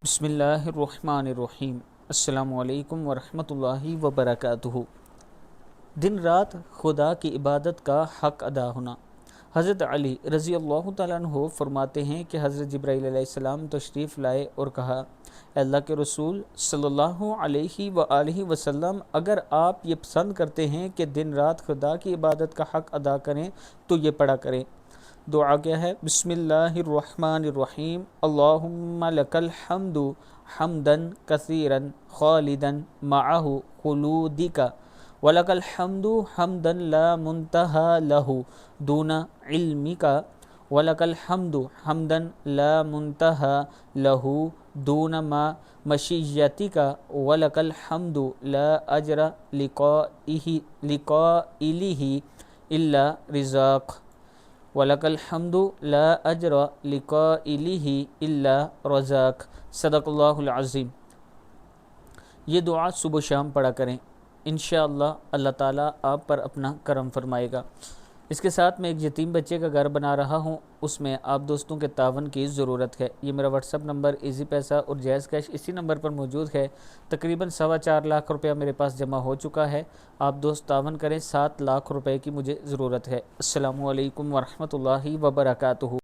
بسم اللہ الرحمن الرحیم۔ السلام علیکم ورحمۃ اللہ وبرکاتہ۔ دن رات خدا کی عبادت کا حق ادا ہونا۔ حضرت علی رضی اللہ تعالیٰ عنہ فرماتے ہیں کہ حضرت جبرائیل علیہ السلام تشریف لائے اور کہا، اے اللہ کے رسول صلی اللہ علیہ وآلہ وسلم، اگر آپ یہ پسند کرتے ہیں کہ دن رات خدا کی عبادت کا حق ادا کریں تو یہ پڑھا کریں۔ دعا کیا ہے؟ بسم اللہ الرحمن الرحیم، اللہم لک الحمد حمدا کثیرا خالدا معہ خلودک ولک الحمد حمدا لا منتہى لہ دون علمک ولک الحمد حمدا لا منتہى لہ دون مشیتک ولک الحمد لا اجر لقائلہ الا رزاق وَلَكَ الْحَمْدُ لَا أَجْرَ لِقَائِلِهِ إِلَّا رَزَاقَ۔ صدق اللہ العظیم۔ یہ دعا صبح و شام پڑھا کریں، انشاءاللہ اللہ تعالیٰ آپ پر اپنا کرم فرمائے گا۔ اس کے ساتھ میں ایک یتیم بچے کا گھر بنا رہا ہوں، اس میں آپ دوستوں کے تعاون کی ضرورت ہے۔ یہ میرا واٹس ایپ نمبر ایزی پیسہ اور جائز کیش اسی نمبر پر موجود ہے۔ تقریباً 4.25 لاکھ روپیہ میرے پاس جمع ہو چکا ہے۔ آپ دوست تعاون کریں، 7 لاکھ روپے کی مجھے ضرورت ہے۔ السلام علیکم ورحمۃ اللہ وبرکاتہ۔